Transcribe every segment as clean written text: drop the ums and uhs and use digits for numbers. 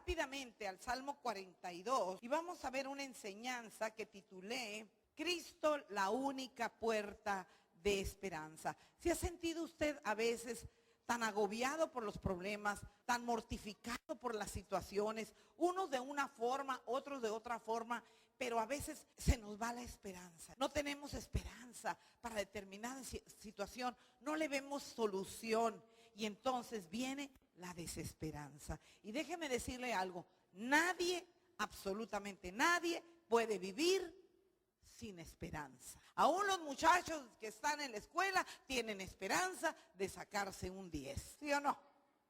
rápidamente al Salmo 42 y vamos a ver una enseñanza que titulé Cristo, la única puerta de esperanza. ¿Se ha sentido usted a veces tan agobiado por los problemas, tan mortificado por las situaciones, unos de una forma, otros de otra forma, pero a veces se nos va la esperanza? No tenemos esperanza para determinada situación, no le vemos solución y entonces viene la desesperanza. Y déjeme decirle algo, nadie, absolutamente nadie, puede vivir sin esperanza. Aún los muchachos que están en la escuela tienen esperanza de sacarse un 10, ¿sí o no?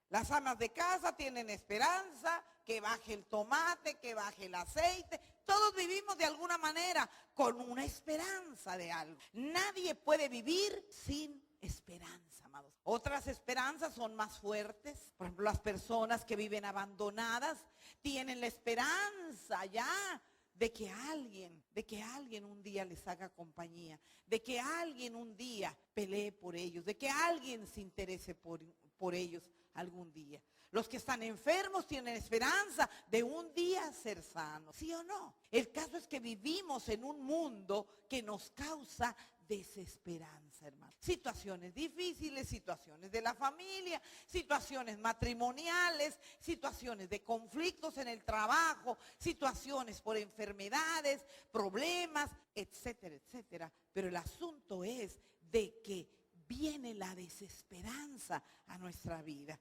Las amas de casa tienen esperanza que baje el tomate, que baje el aceite. Todos vivimos de alguna manera con una esperanza de algo. Nadie puede vivir sin esperanza, amados. Otras esperanzas son más fuertes. Por ejemplo, las personas que viven abandonadas tienen la esperanza ya de que alguien un día les haga compañía, de que alguien un día pelee por ellos, de que alguien se interese por ellos algún día. Los que están enfermos tienen esperanza de un día ser sanos, ¿sí o no? El caso es que vivimos en un mundo que nos causa desesperanza, hermano. Situaciones difíciles, situaciones de la familia, situaciones matrimoniales, situaciones de conflictos en el trabajo, situaciones por enfermedades, problemas, etcétera, etcétera. Pero el asunto es de que viene la desesperanza a nuestra vida.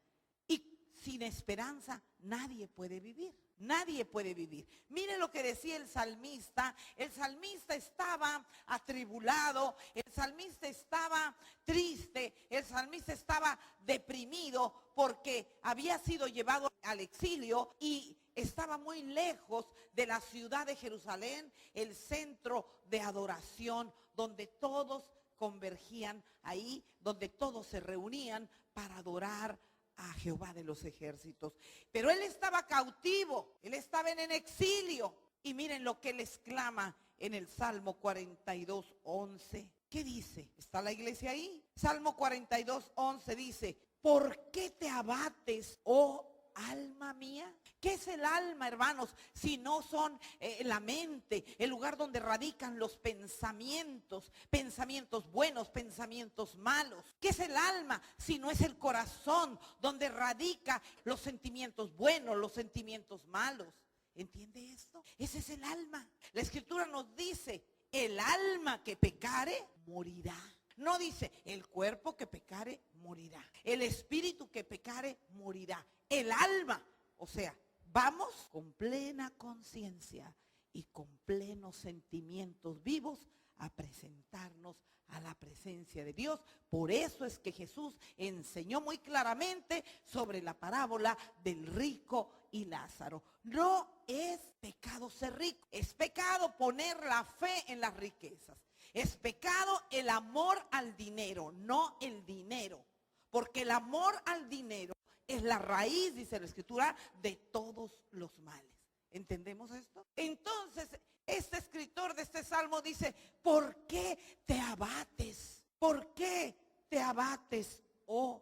Y sin esperanza nadie puede vivir. Nadie puede vivir. Mire lo que decía el salmista. El salmista estaba atribulado, el salmista estaba triste, el salmista estaba deprimido porque había sido llevado al exilio y estaba muy lejos de la ciudad de Jerusalén, el centro de adoración donde todos convergían ahí, donde todos se reunían para adorar a Jehová de los ejércitos. Pero él estaba cautivo, él estaba en exilio. Y miren lo que él exclama en el Salmo 42, 11. ¿Qué dice? ¿Está la iglesia ahí? Salmo 42, 11 dice: ¿por qué te abates, oh alma mía? ¿Qué es el alma, hermanos? Si no son la mente, el lugar donde radican los pensamientos, pensamientos buenos, pensamientos malos. ¿Qué es el alma? Si no es el corazón donde radica los sentimientos buenos, los sentimientos malos. ¿Entiende esto? Ese es el alma. La escritura nos dice, el alma que pecare, morirá. No dice, el cuerpo que pecare, morirá. El espíritu que pecare, morirá. El alma, o sea, vamos con plena conciencia y con plenos sentimientos vivos a presentarnos a la presencia de Dios. Por eso es que Jesús enseñó muy claramente sobre la parábola del rico y Lázaro. No es pecado ser rico, es pecado poner la fe en las riquezas. Es pecado el amor al dinero, no el dinero. Porque el amor al dinero es la raíz, dice la escritura, de todos los males. ¿Entendemos esto? Entonces, este escritor de este salmo dice, ¿por qué te abates? ¿Por qué te abates, oh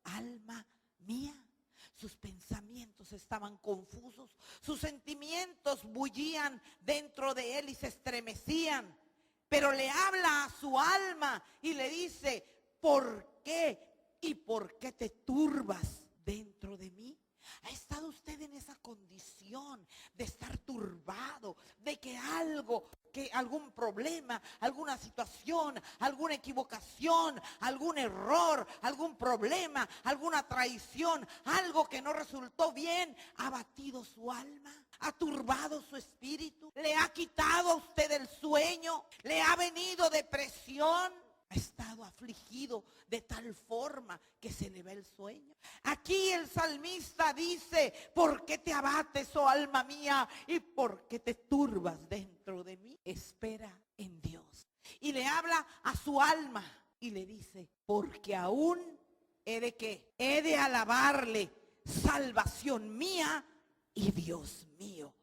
alma mía? Sus pensamientos estaban confusos, sus sentimientos bullían dentro de él y se estremecían. Pero le habla a su alma y le dice, ¿por qué? ¿Y por qué te turbas dentro de mí? ¿Ha estado usted en esa condición de estar turbado, de que algún problema, alguna situación, alguna equivocación, algún error, algún problema, alguna traición, algo que no resultó bien, ha abatido su alma? ¿Ha turbado su espíritu? ¿Le ha quitado a usted el sueño? ¿Le ha venido depresión? ¿Ha estado afligido de tal forma que se le va el sueño? Aquí el salmista dice, ¿por qué te abates, oh alma mía? ¿Y por qué te turbas dentro de mí? Espera en Dios. Y le habla a su alma y le dice, porque aún he de ¿qué? He de alabarle, salvación mía y Dios mío.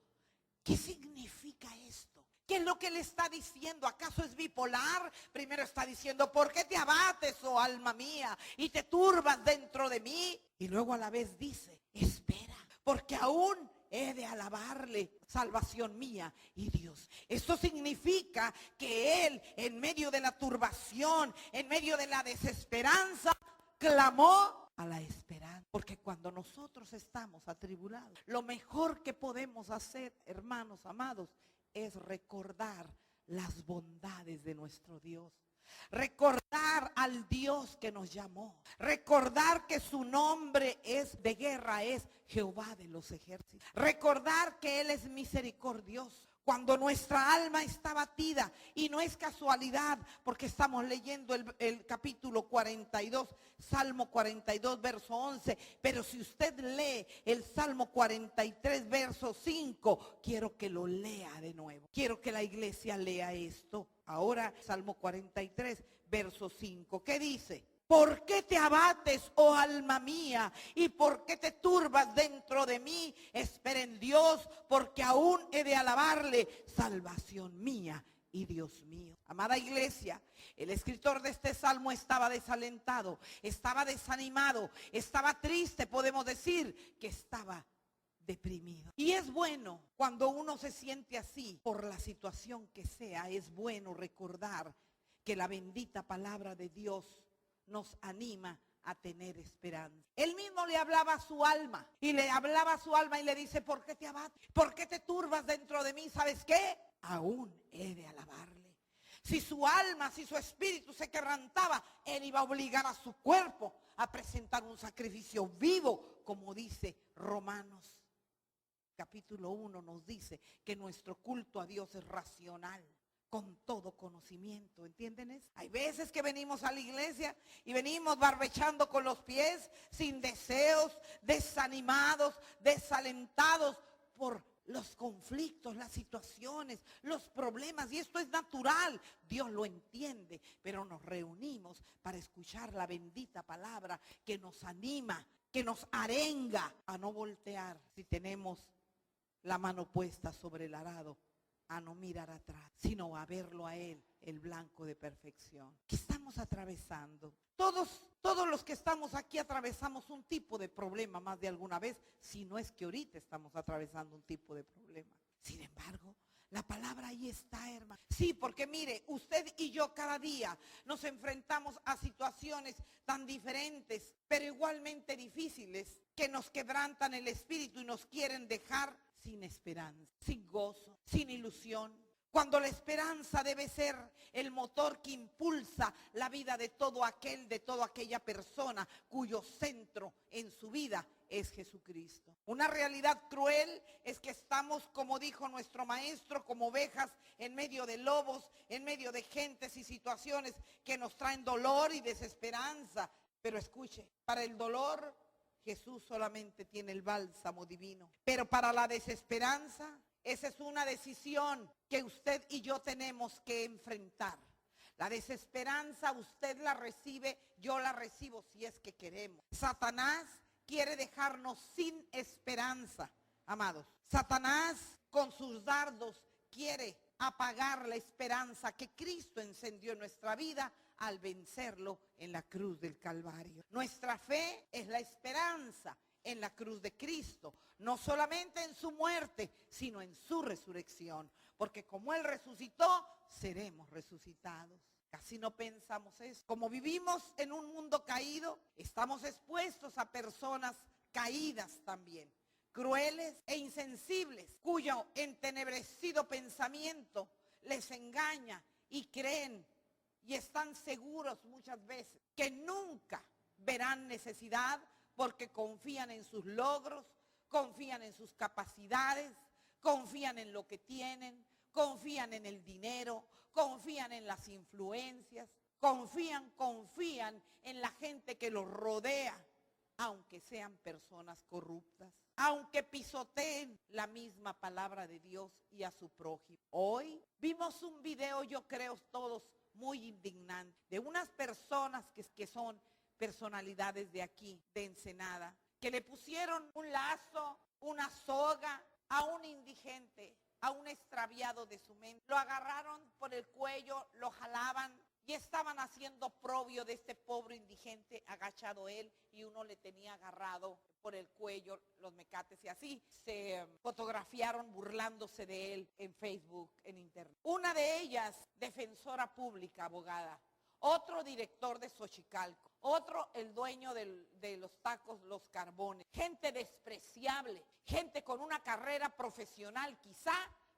¿Qué significa esto? ¿Qué es lo que le está diciendo? ¿Acaso es bipolar? Primero está diciendo, ¿por qué te abates, oh alma mía, y te turbas dentro de mí? Y luego a la vez dice, espera, porque aún he de alabarle, salvación mía y Dios. Esto significa que él, en medio de la turbación, en medio de la desesperanza, clamó a la esperanza. Porque cuando nosotros estamos atribulados, lo mejor que podemos hacer, hermanos amados, es recordar las bondades de nuestro Dios. Recordar al Dios que nos llamó. Recordar que su nombre es de guerra, es Jehová de los ejércitos. Recordar que Él es misericordioso. Cuando nuestra alma está batida, y no es casualidad, porque estamos leyendo el capítulo 42, Salmo 42, verso 11, pero si usted lee el Salmo 43, verso 5, quiero que lo lea de nuevo. Quiero que la iglesia lea esto. Ahora, Salmo 43, verso 5, ¿qué dice? ¿Por qué te abates, oh alma mía? ¿Y por qué te turbas dentro de mí? Espera en Dios, porque aún he de alabarle, salvación mía y Dios mío. Amada iglesia, el escritor de este salmo estaba desalentado, estaba desanimado, estaba triste, podemos decir que estaba deprimido. Y es bueno cuando uno se siente así, por la situación que sea, es bueno recordar que la bendita palabra de Dios nos anima a tener esperanza. Él mismo le hablaba a su alma y le hablaba a su alma y le dice: ¿por qué te abates? ¿Por qué te turbas dentro de mí? ¿Sabes qué? Aún he de alabarle. Si su alma, si su espíritu se quebrantaba, él iba a obligar a su cuerpo a presentar un sacrificio vivo, como dice Romanos capítulo 1, nos dice que nuestro culto a Dios es racional, con todo conocimiento, ¿entienden eso? Hay veces que venimos a la iglesia y venimos barbechando con los pies, sin deseos, desanimados, desalentados por los conflictos, las situaciones, los problemas, y esto es natural, Dios lo entiende, pero nos reunimos para escuchar la bendita palabra que nos anima, que nos arenga a no voltear si tenemos la mano puesta sobre el arado, a no mirar atrás, sino a verlo a Él, el blanco de perfección. ¿Qué estamos atravesando? Todos los que estamos aquí atravesamos un tipo de problema más de alguna vez, si no es que ahorita estamos atravesando un tipo de problema. Sin embargo, la palabra ahí está, hermano. Sí, porque mire, usted y yo cada día nos enfrentamos a situaciones tan diferentes, pero igualmente difíciles, que nos quebrantan el espíritu y nos quieren dejar sin esperanza, sin gozo, sin ilusión. Cuando la esperanza debe ser el motor que impulsa la vida de todo aquel, de toda aquella persona cuyo centro en su vida es Jesucristo. Una realidad cruel es que estamos, como dijo nuestro maestro, como ovejas en medio de lobos, en medio de gentes y situaciones que nos traen dolor y desesperanza. Pero escuche, para el dolor Jesús solamente tiene el bálsamo divino. Pero para la desesperanza, esa es una decisión que usted y yo tenemos que enfrentar. La desesperanza usted la recibe, yo la recibo si es que queremos. Satanás quiere dejarnos sin esperanza, amados. Satanás con sus dardos quiere apagar la esperanza que Cristo encendió en nuestra vida al vencerlo en la cruz del Calvario. Nuestra fe es la esperanza en la cruz de Cristo, no solamente en su muerte, sino en su resurrección, porque como Él resucitó, seremos resucitados. Casi no pensamos eso. Como vivimos en un mundo caído, estamos expuestos a personas caídas también, crueles e insensibles, cuyo entenebrecido pensamiento les engaña y creen y están seguros muchas veces que nunca verán necesidad porque confían en sus logros, confían en sus capacidades, confían en lo que tienen, confían en el dinero, confían en las influencias, confían en la gente que los rodea, aunque sean personas corruptas, aunque pisoteen la misma palabra de Dios y a su prójimo. Hoy vimos un video, yo creo todos, muy indignante, de unas personas que son personalidades de aquí, de Ensenada, que le pusieron un lazo, una soga a un indigente, a un extraviado de su mente. Lo agarraron por el cuello, lo jalaban y estaban haciendo propio de este pobre indigente, agachado él, y uno le tenía agarrado por el cuello, los mecates y así. Se fotografiaron burlándose de él en Facebook, en internet. Una de ellas, defensora pública, abogada. Otro director de Xochicalco. Otro el dueño de los tacos Los Carbones. Gente despreciable. Gente con una carrera profesional quizá,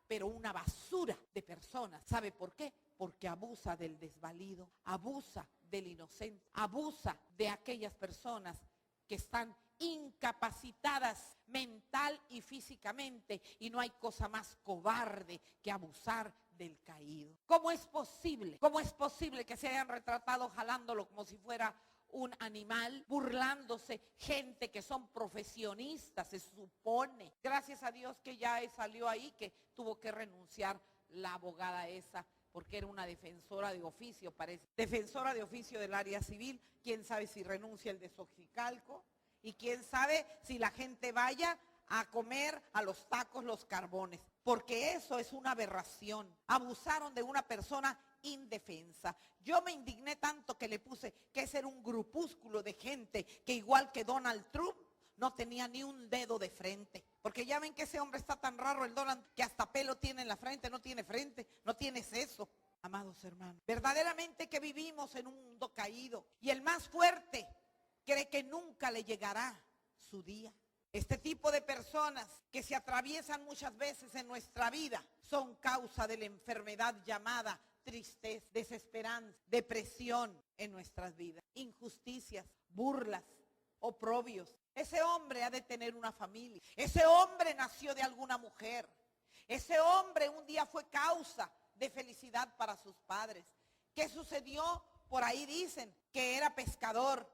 pero una basura de personas. ¿Sabe por qué? Porque abusa del desvalido, abusa del inocente, abusa de aquellas personas que están incapacitadas mental y físicamente, y no hay cosa más cobarde que abusar del caído. ¿Cómo es posible? ¿Cómo es posible que se hayan retratado jalándolo como si fuera un animal, burlándose gente que son profesionistas, se supone? Gracias a Dios que ya salió ahí, que tuvo que renunciar la abogada esa, porque era una defensora de oficio, parece. Defensora de oficio del área civil, quién sabe si renuncia el de Xochicalco, y quién sabe si la gente vaya a comer a los tacos Los Carbones, porque eso es una aberración. Abusaron de una persona indefensa. Yo me indigné tanto que le puse que ese era un grupúsculo de gente que, igual que Donald Trump, no tenía ni un dedo de frente. Porque ya ven que ese hombre está tan raro, el Donald, que hasta pelo tiene en la frente, no tiene frente, no tiene seso. Amados hermanos, verdaderamente que vivimos en un mundo caído, y el más fuerte cree que nunca le llegará su día. Este tipo de personas que se atraviesan muchas veces en nuestra vida son causa de la enfermedad llamada tristeza, desesperanza, depresión en nuestras vidas, injusticias, burlas, oprobios. Ese hombre ha de tener una familia. Ese hombre nació de alguna mujer. Ese hombre un día fue causa de felicidad para sus padres. ¿Qué sucedió? Por ahí dicen que era pescador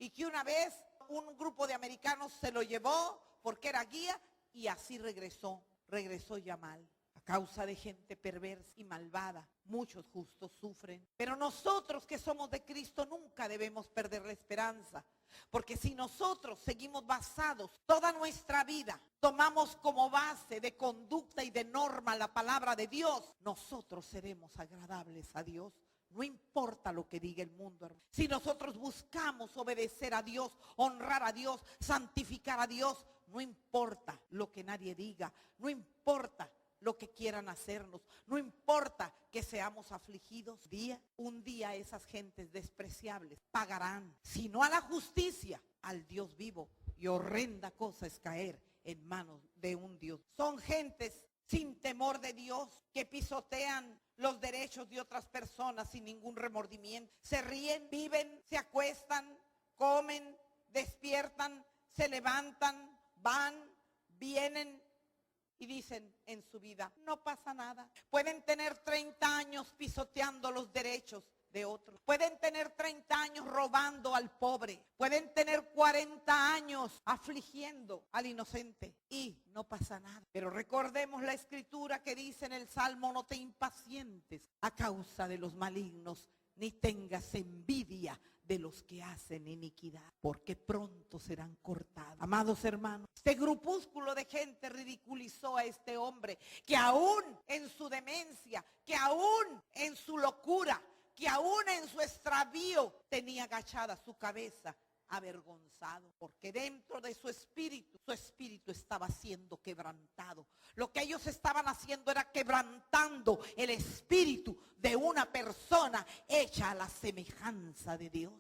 y que una vez un grupo de americanos se lo llevó porque era guía, y así regresó ya mal. A causa de gente perversa y malvada, muchos justos sufren. Pero nosotros que somos de Cristo nunca debemos perder la esperanza. Porque si nosotros seguimos basados toda nuestra vida, tomamos como base de conducta y de norma la palabra de Dios, nosotros seremos agradables a Dios. No importa lo que diga el mundo, hermano. Si nosotros buscamos obedecer a Dios, honrar a Dios, santificar a Dios, no importa lo que nadie diga, no importa lo que quieran hacernos, no importa que seamos afligidos. Un día esas gentes despreciables pagarán, si no a la justicia, al Dios vivo. Y horrenda cosa es caer en manos de un Dios. Son gentes sin temor de Dios, que pisotean los derechos de otras personas sin ningún remordimiento. Se ríen, viven, se acuestan, comen, despiertan, se levantan, van, vienen y dicen en su vida, no pasa nada. Pueden tener 30 años pisoteando los derechos de otros. Pueden tener 30 años robando al pobre. Pueden tener 40 años afligiendo al inocente y no pasa nada. Pero recordemos la escritura que dice en el Salmo: no te impacientes a causa de los malignos, ni tengas envidia de los que hacen iniquidad, porque pronto serán cortados. Amados hermanos, este grupúsculo de gente ridiculizó a este hombre, que aún en su demencia, que aún en su locura, que aún en su extravío tenía agachada su cabeza, avergonzado, porque dentro de su espíritu estaba siendo quebrantado. Lo que ellos estaban haciendo era quebrantando el espíritu de una persona hecha a la semejanza de Dios.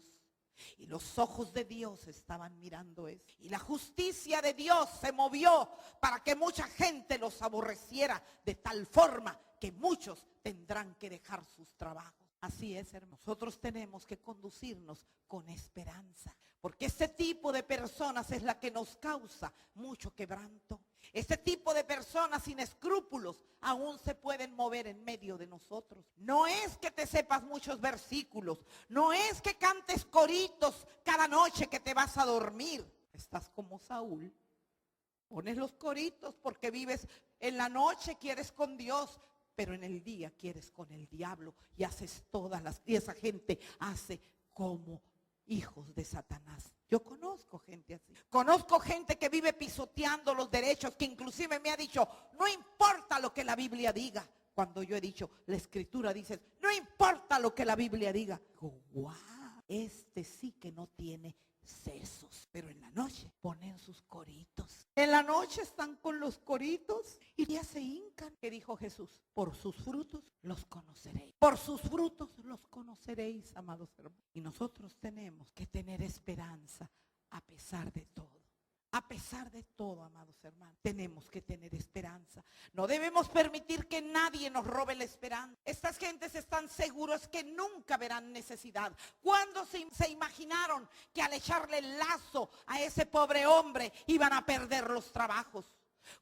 Y los ojos de Dios estaban mirando eso. Y la justicia de Dios se movió para que mucha gente los aborreciera, de tal forma que muchos tendrán que dejar sus trabajos. Así es, hermanos. Nosotros tenemos que conducirnos con esperanza, porque este tipo de personas es la que nos causa mucho quebranto. Este tipo de personas sin escrúpulos aún se pueden mover en medio de nosotros. No es que te sepas muchos versículos, no es que cantes coritos cada noche que te vas a dormir. Estás como Saúl. Pones los coritos porque vives en la noche, quieres con Dios, pero en el día quieres con el diablo, y haces y esa gente hace como hijos de Satanás. Yo conozco gente así. Conozco gente que vive pisoteando los derechos, que inclusive me ha dicho, no importa lo que la Biblia diga. Cuando yo he dicho, la escritura dice, no importa lo que la Biblia diga. Digo, wow, este sí que no tiene sesos, pero en la noche ponen sus coritos. En la noche están con los coritos y ya se hincan. ¿Qué dijo Jesús? Por sus frutos los conoceréis. Por sus frutos los conoceréis, amados hermanos. Y nosotros tenemos que tener esperanza a pesar de todo. A pesar de todo, amados hermanos, tenemos que tener esperanza. No debemos permitir que nadie nos robe la esperanza. Estas gentes están seguros que nunca verán necesidad. ¿Cuándo se imaginaron que al echarle el lazo a ese pobre hombre iban a perder los trabajos?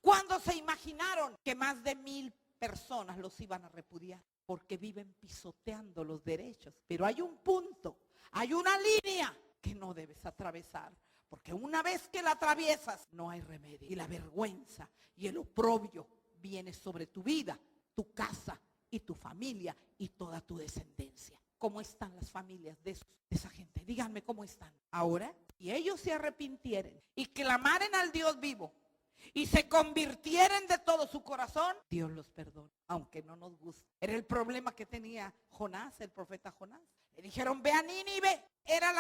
¿Cuándo se imaginaron que más de 1000 personas los iban a repudiar? Porque viven pisoteando los derechos. Pero hay un punto, hay una línea que no debes atravesar. Porque una vez que la atraviesas, no hay remedio. Y la vergüenza y el oprobio viene sobre tu vida, tu casa y tu familia y toda tu descendencia. ¿Cómo están las familias de esa gente? Díganme cómo están. Ahora, si ellos se arrepintieren y clamaren al Dios vivo y se convirtieren de todo su corazón, Dios los perdona, aunque no nos guste. Era el problema que tenía Jonás, el profeta Jonás. Le dijeron, ve a Nínive, era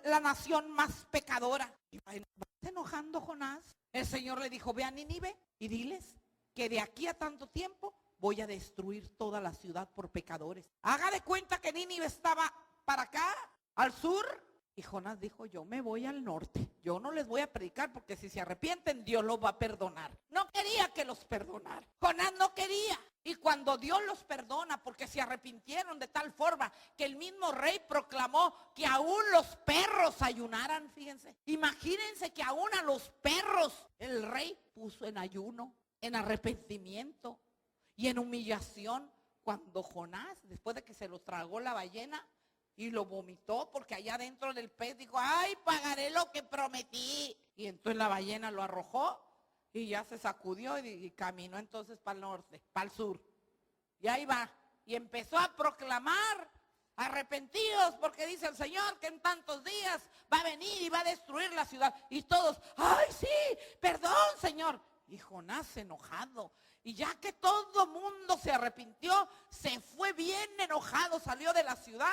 la nación más pecadora. Y va enojando Jonás. El Señor le dijo, ve a Nínive y diles que de aquí a tanto tiempo voy a destruir toda la ciudad por pecadores. Haga de cuenta que Nínive estaba para acá, al sur. Y Jonás dijo, yo me voy al norte. Yo no les voy a predicar porque si se arrepienten, Dios los va a perdonar. No quería que los perdonara. Jonás no quería. Y cuando Dios los perdona porque se arrepintieron de tal forma que el mismo rey proclamó que aún los perros ayunaran, fíjense. Imagínense que aún a los perros el rey puso en ayuno, en arrepentimiento y en humillación. Cuando Jonás, después de que se lo tragó la ballena y lo vomitó, porque allá dentro del pez dijo, ay, pagaré lo que prometí. Y entonces la ballena lo arrojó. Y ya se sacudió y caminó entonces para el norte, para el sur. Y ahí va. Y empezó a proclamar, arrepentidos, porque dice el Señor que en tantos días va a venir y va a destruir la ciudad. Y todos, ay sí, perdón Señor. Y Jonás enojado. Y ya que todo mundo se arrepintió, se fue bien enojado, salió de la ciudad,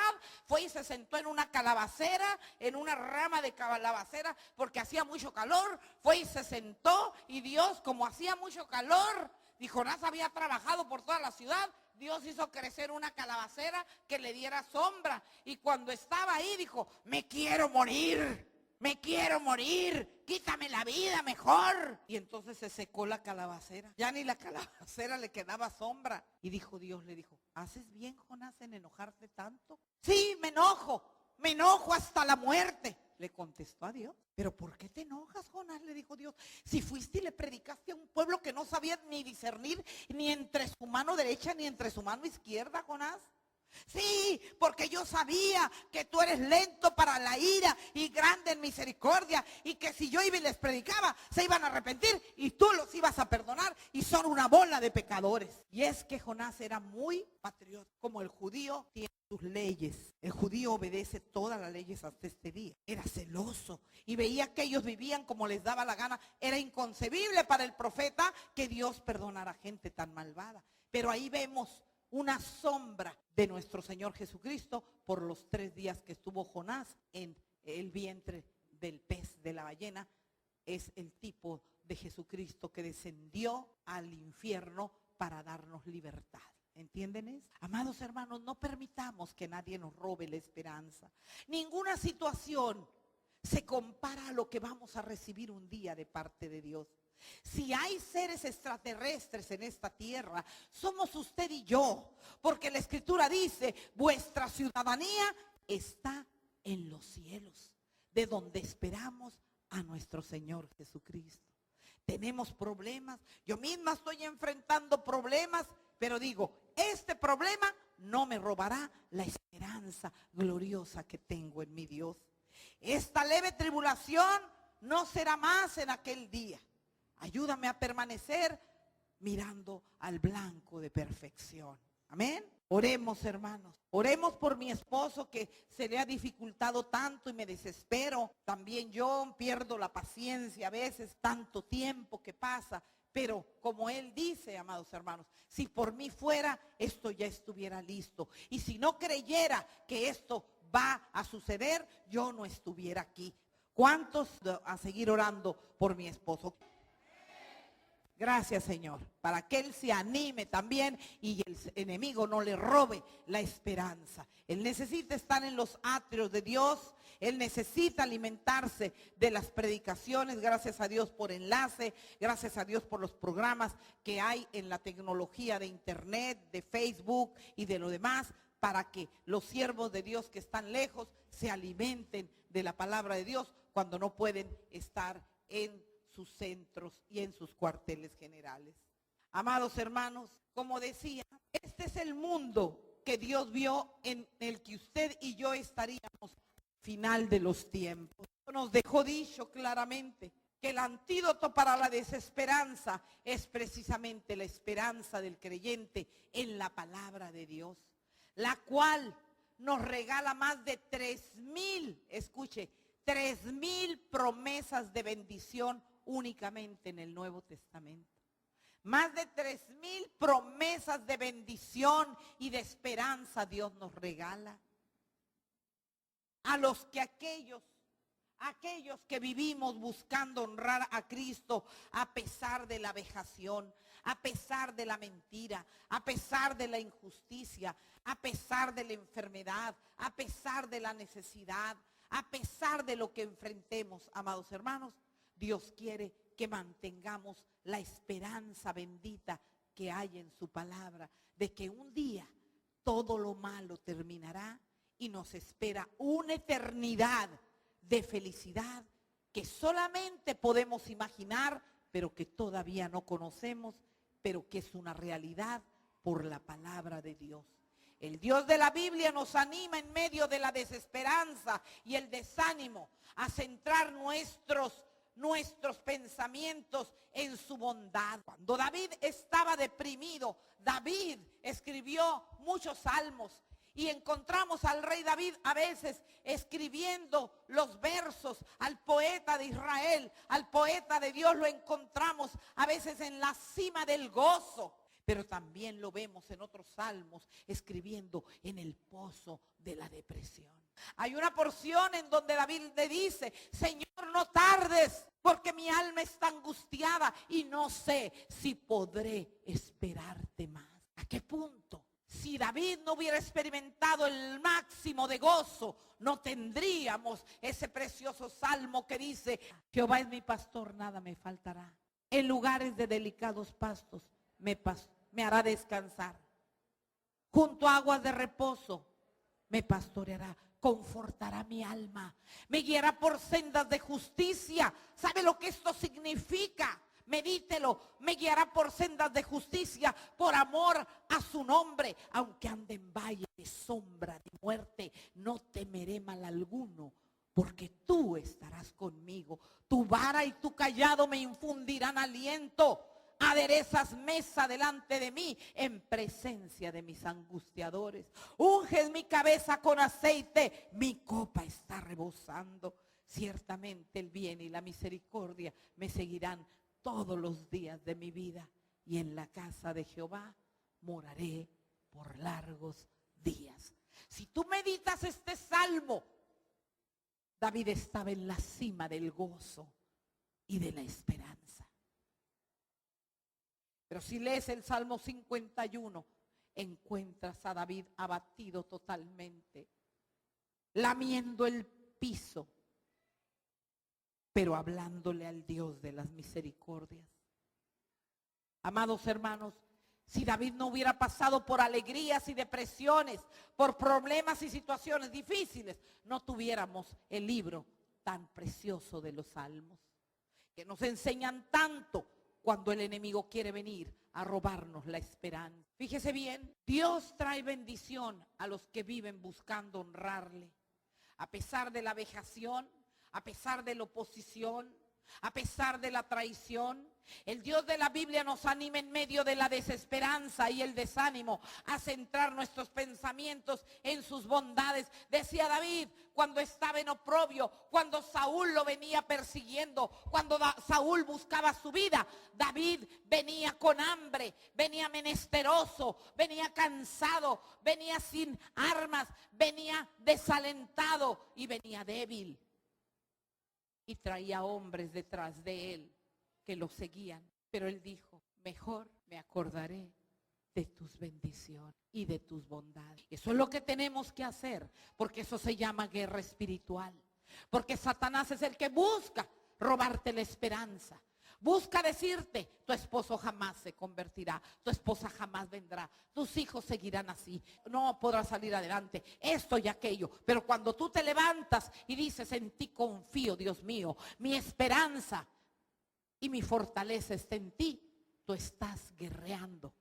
fue y se sentó en una calabacera, en una rama de calabacera, porque hacía mucho calor, fue y se sentó, y Dios, como hacía mucho calor, y Jonás había trabajado por toda la ciudad, Dios hizo crecer una calabacera que le diera sombra, y cuando estaba ahí dijo, me quiero morir, quítame la vida mejor. Y entonces se secó la calabacera. Ya ni la calabacera le quedaba sombra. Y dijo Dios, le dijo, ¿haces bien, Jonás, en enojarte tanto? Sí, me enojo hasta la muerte. Le contestó a Dios. ¿Pero por qué te enojas, Jonás? Le dijo Dios. Si fuiste y le predicaste a un pueblo que no sabía ni discernir ni entre su mano derecha ni entre su mano izquierda, Jonás. Sí, porque yo sabía que tú eres lento para la ira y grande en misericordia, y que si yo iba y les predicaba, se iban a arrepentir y tú los ibas a perdonar, y son una bola de pecadores. Y es que Jonás era muy patriota, como el judío tiene sus leyes. El judío obedece todas las leyes hasta este día. Era celoso y veía que ellos vivían como les daba la gana. Era inconcebible para el profeta que Dios perdonara a gente tan malvada. Pero ahí vemos una sombra de nuestro Señor Jesucristo por los 3 días que estuvo Jonás en el vientre del pez, de la ballena. Es el tipo de Jesucristo que descendió al infierno para darnos libertad. ¿Entienden eso? Amados hermanos, no permitamos que nadie nos robe la esperanza. Ninguna situación se compara a lo que vamos a recibir un día de parte de Dios. Si hay seres extraterrestres en esta tierra, somos usted y yo, porque la Escritura dice, vuestra ciudadanía está en los cielos, de donde esperamos a nuestro Señor Jesucristo. Tenemos problemas, yo misma estoy enfrentando problemas, pero digo, este problema no me robará la esperanza gloriosa que tengo en mi Dios. Esta leve tribulación no será más en aquel día. Ayúdame a permanecer mirando al blanco de perfección. Amén. Oremos, hermanos. Oremos por mi esposo, que se le ha dificultado tanto y me desespero. También yo pierdo la paciencia a veces, tanto tiempo que pasa. Pero como él dice, amados hermanos, si por mí fuera, esto ya estuviera listo. Y si no creyera que esto va a suceder, yo no estuviera aquí. ¿Cuántos a seguir orando por mi esposo? Gracias, Señor, para que Él se anime también y el enemigo no le robe la esperanza. Él necesita estar en los atrios de Dios. Él necesita alimentarse de las predicaciones. Gracias a Dios por enlace. Gracias a Dios por los programas que hay en la tecnología de internet, de Facebook y de lo demás, para que los siervos de Dios que están lejos se alimenten de la palabra de Dios cuando no pueden estar en sus centros y en sus cuarteles generales. Amados hermanos, como decía, este es el mundo que Dios vio en el que usted y yo estaríamos al final de los tiempos. Nos dejó dicho claramente que el antídoto para la desesperanza es precisamente la esperanza del creyente en la palabra de Dios, la cual nos regala más de 3,000, escuche, 3,000 promesas de bendición únicamente en el Nuevo Testamento. Más de 3,000 promesas de bendición y de esperanza Dios nos regala. A los que aquellos que vivimos buscando honrar a Cristo a pesar de la vejación, a pesar de la mentira, a pesar de la injusticia, a pesar de la enfermedad, a pesar de la necesidad, a pesar de lo que enfrentemos, amados hermanos, Dios quiere que mantengamos la esperanza bendita que hay en su palabra, de que un día todo lo malo terminará y nos espera una eternidad de felicidad que solamente podemos imaginar, pero que todavía no conocemos, pero que es una realidad por la palabra de Dios. El Dios de la Biblia nos anima en medio de la desesperanza y el desánimo a centrar nuestros pensamientos en su bondad. Cuando David estaba deprimido, David escribió muchos salmos y encontramos al rey David a veces escribiendo los versos, al poeta de Israel, al poeta de Dios, lo encontramos a veces en la cima del gozo. Pero también lo vemos en otros salmos escribiendo en el pozo de la depresión. Hay una porción en donde David le dice: Señor, no tardes, porque mi alma está angustiada y no sé si podré esperarte más. ¿A qué punto? Si David no hubiera experimentado el máximo de gozo, no tendríamos ese precioso salmo que dice: Jehová es mi pastor, nada me faltará. En lugares de delicados pastos me hará descansar. Junto a aguas de reposo me pastoreará, confortará mi alma, me guiará por sendas de justicia. ¿Sabe lo que esto significa? Medítelo. Me guiará por sendas de justicia por amor a su nombre. Aunque ande en valle de sombra de muerte, no temeré mal alguno, porque tú estarás conmigo. Tu vara y tu cayado me infundirán aliento. Aderezas mesa delante de mí en presencia de mis angustiadores. Unges mi cabeza con aceite, mi copa está rebosando. Ciertamente el bien y la misericordia me seguirán todos los días de mi vida, y en la casa de Jehová moraré por largos días. Si tú meditas este salmo, David estaba en la cima del gozo y de la esperanza. Pero si lees el Salmo 51, encuentras a David abatido totalmente, lamiendo el piso, pero hablándole al Dios de las misericordias. Amados hermanos, si David no hubiera pasado por alegrías y depresiones, por problemas y situaciones difíciles, no tuviéramos el libro tan precioso de los Salmos, que nos enseñan tanto cuando el enemigo quiere venir a robarnos la esperanza. Fíjese bien, Dios trae bendición a los que viven buscando honrarle. A pesar de la vejación, a pesar de la oposición, a pesar de la traición, el Dios de la Biblia nos anima en medio de la desesperanza y el desánimo a centrar nuestros pensamientos en sus bondades. Decía David cuando estaba en oprobio, cuando Saúl lo venía persiguiendo, cuando Saúl buscaba su vida, David venía con hambre, venía menesteroso, venía cansado, venía sin armas, venía desalentado y venía débil. y traía hombres detrás de él que lo seguían. Pero él dijo, mejor me acordaré de tus bendiciones y de tus bondades. Eso es lo que tenemos que hacer, porque eso se llama guerra espiritual. Porque Satanás es el que busca robarte la esperanza. Busca decirte, tu esposo jamás se convertirá, tu esposa jamás vendrá, tus hijos seguirán así, no podrás salir adelante, esto y aquello. Pero cuando tú te levantas y dices, en ti confío, Dios mío, mi esperanza y mi fortaleza está en ti, tú estás guerreando,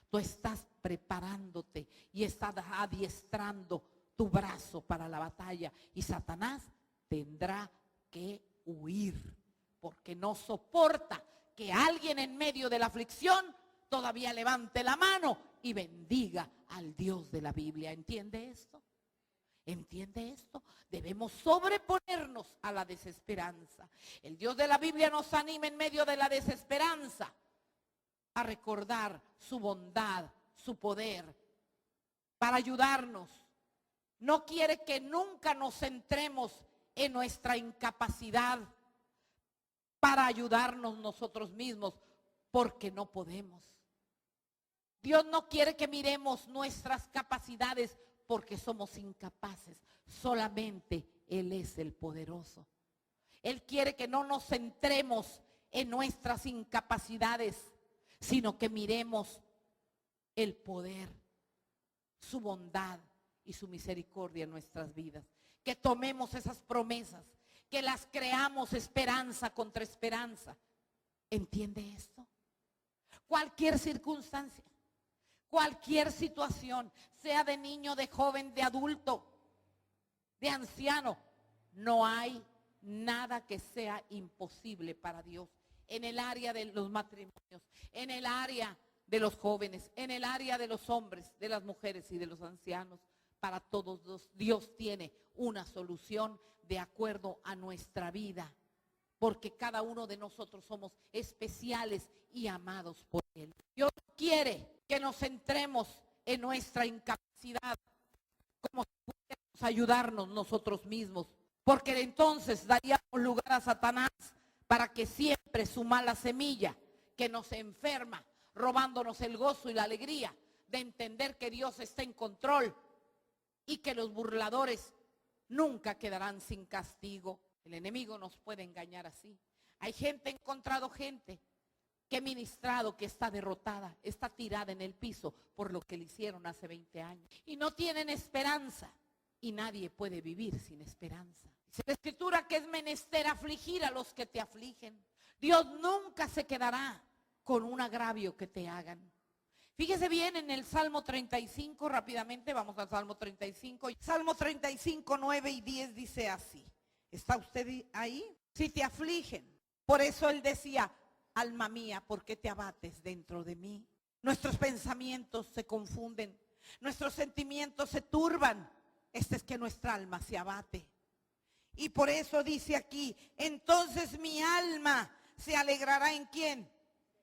tú estás preparándote y estás adiestrando tu brazo para la batalla. Y Satanás tendrá que huir, porque no soporta que alguien en medio de la aflicción todavía levante la mano y bendiga al Dios de la Biblia. ¿Entiende esto? ¿Entiende esto? Debemos sobreponernos a la desesperanza. El Dios de la Biblia nos anima en medio de la desesperanza a recordar su bondad, su poder, para ayudarnos. No quiere que nunca nos centremos en nuestra incapacidad para ayudarnos nosotros mismos, porque no podemos. Dios no quiere que miremos nuestras capacidades porque somos incapaces. Solamente Él es el poderoso. Él quiere que no nos centremos en nuestras incapacidades, sino que miremos el poder, su bondad y su misericordia en nuestras vidas. Que tomemos esas promesas, que las creamos esperanza contra esperanza. ¿Entiende esto? Cualquier circunstancia, cualquier situación, sea de niño, de joven, de adulto, de anciano, no hay nada que sea imposible para Dios. En el área de los matrimonios, en el área de los jóvenes, en el área de los hombres, de las mujeres y de los ancianos. Para todos Dios tiene una solución de acuerdo a nuestra vida, porque cada uno de nosotros somos especiales y amados por Él. Dios quiere que nos centremos en nuestra incapacidad, como si pudiéramos ayudarnos nosotros mismos, porque entonces daríamos lugar a Satanás para que siempre su mala semilla, que nos enferma, robándonos el gozo y la alegría de entender que Dios está en control y que los burladores nunca quedarán sin castigo. El enemigo nos puede engañar así. Hay gente, he encontrado gente que he ministrado que está derrotada, está tirada en el piso por lo que le hicieron hace 20 años. Y no tienen esperanza. Y nadie puede vivir sin esperanza. Dice la Escritura que es menester afligir a los que te afligen. Dios nunca se quedará con un agravio que te hagan. Fíjese bien en el Salmo 35, rápidamente vamos al Salmo 35. Salmo 35, 9 y 10 dice así. ¿Está usted ahí? Si te afligen. Por eso él decía, alma mía, ¿por qué te abates dentro de mí? Nuestros pensamientos se confunden, nuestros sentimientos se turban. Este es que nuestra alma se abate. Y por eso dice aquí, entonces mi alma se alegrará ¿en quién?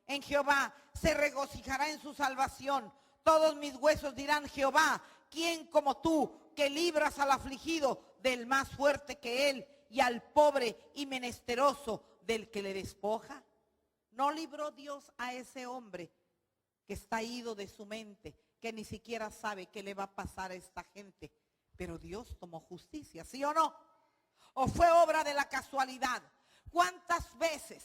En Jehová, se regocijará en su salvación. Todos mis huesos dirán, Jehová, ¿quién como tú, que libras al afligido del más fuerte que él y al pobre y menesteroso del que le despoja? ¿No libró Dios a ese hombre que está ido de su mente, que ni siquiera sabe qué le va a pasar a esta gente? Pero Dios tomó justicia, ¿sí o no? ¿O fue obra de la casualidad? ¿Cuántas veces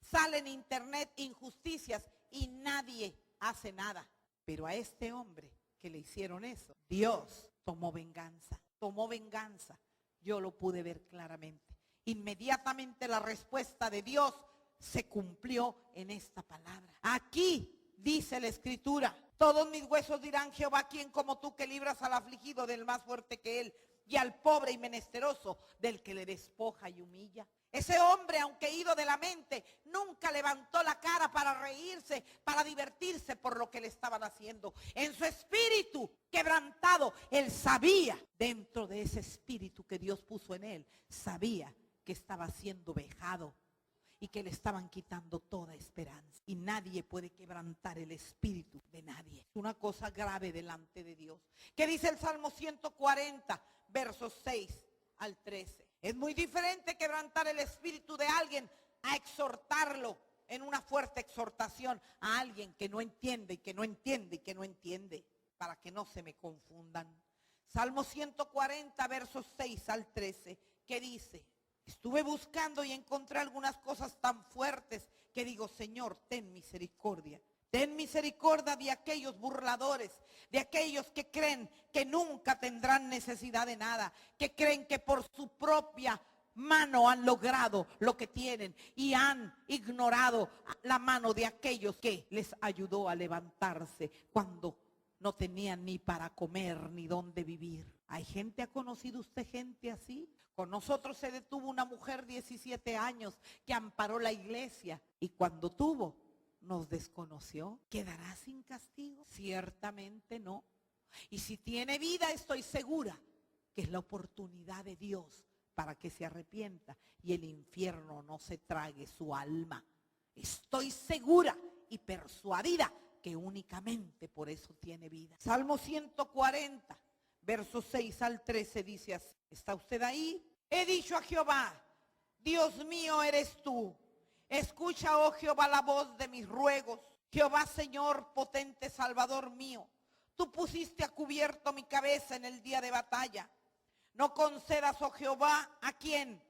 salen en internet injusticias y nadie hace nada? Pero a este hombre que le hicieron eso, Dios tomó venganza, tomó venganza. Yo lo pude ver claramente. Inmediatamente la respuesta de Dios se cumplió en esta palabra. Aquí dice la Escritura, todos mis huesos dirán, Jehová, ¿quién como tú, que libras al afligido del más fuerte que él y al pobre y menesteroso del que le despoja y humilla? Ese hombre, aunque ido de la mente, nunca levantó la cara para reírse, para divertirse por lo que le estaban haciendo. En su espíritu quebrantado, él sabía, dentro de ese espíritu que Dios puso en él, sabía que estaba siendo vejado y que le estaban quitando toda esperanza. Y nadie puede quebrantar el espíritu de nadie. Es una cosa grave delante de Dios. ¿Qué dice el Salmo 140, versos 6 al 13. Es muy diferente quebrantar el espíritu de alguien a exhortarlo en una fuerte exhortación a alguien que no entiende y que no entiende y que no entiende, para que no se me confundan. Salmo 140, versos 6 al 13, que dice: estuve buscando y encontré algunas cosas tan fuertes que digo, Señor, ten misericordia. Ten misericordia de aquellos burladores, de aquellos que creen que nunca tendrán necesidad de nada, que creen que por su propia mano han logrado lo que tienen y han ignorado la mano de aquellos que les ayudó a levantarse cuando no tenían ni para comer ni dónde vivir. ¿Hay gente, ha conocido usted gente así? Con nosotros se detuvo una mujer 17 años que amparó la iglesia y cuando tuvo, nos desconoció. ¿Quedará sin castigo? Ciertamente no. Y si tiene vida, estoy segura que es la oportunidad de Dios para que se arrepienta y el infierno no se trague su alma. Estoy segura y persuadida que únicamente por eso tiene vida. Salmo 140, versos 6 al 13 dice así. ¿Está usted ahí? He dicho a Jehová, Dios mío eres tú. Escucha, oh Jehová, la voz de mis ruegos. Jehová, Señor, potente Salvador mío. Tú pusiste a cubierto mi cabeza en el día de batalla. No concedas, oh Jehová, ¿a quién?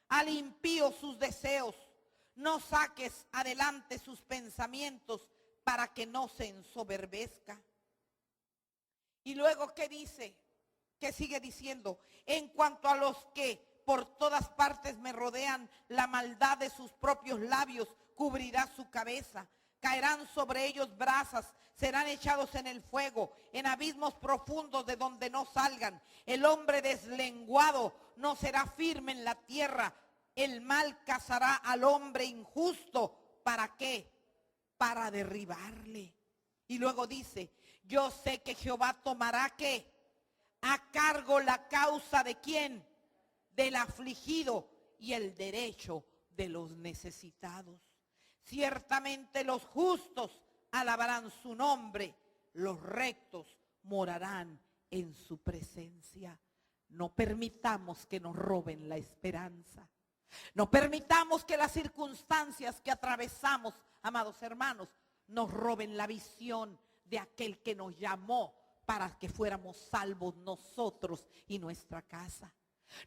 Al impío sus deseos. No saques adelante sus pensamientos para que no se ensoberbezca. Y luego, ¿qué dice? ¿Qué sigue diciendo? En cuanto a los que por todas partes me rodean, la maldad de sus propios labios cubrirá su cabeza. Caerán sobre ellos brasas, serán echados en el fuego, en abismos profundos de donde no salgan. El hombre deslenguado no será firme en la tierra. El mal cazará al hombre injusto. ¿Para qué? Para derribarle. Y luego dice, yo sé que Jehová tomará ¿qué? A cargo la causa de ¿quién? Del afligido y el derecho de los necesitados. Ciertamente los justos alabarán su nombre, los rectos morarán en su presencia. No permitamos que nos roben la esperanza. No permitamos que las circunstancias que atravesamos, amados hermanos, nos roben la visión de aquel que nos llamó para que fuéramos salvos nosotros y nuestra casa.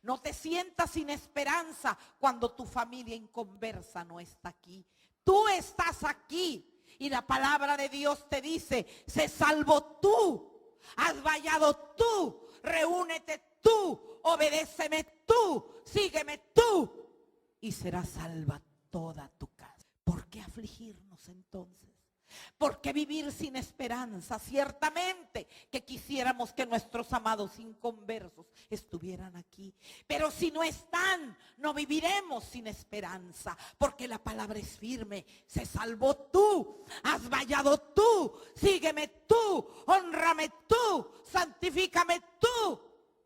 No te sientas sin esperanza cuando tu familia inconversa no está aquí. Tú estás aquí y la palabra de Dios te dice, sé salvo tú, has vallado tú, reúnete tú, obedéceme tú, sígueme tú y será salva toda tu casa. ¿Por qué afligirnos entonces? ¿Por qué vivir sin esperanza? Ciertamente que quisiéramos que nuestros amados inconversos estuvieran aquí. Pero si no están, no viviremos sin esperanza. Porque la palabra es firme. Se salvó tú, has vallado tú, sígueme tú, hónrame tú, santifícame tú.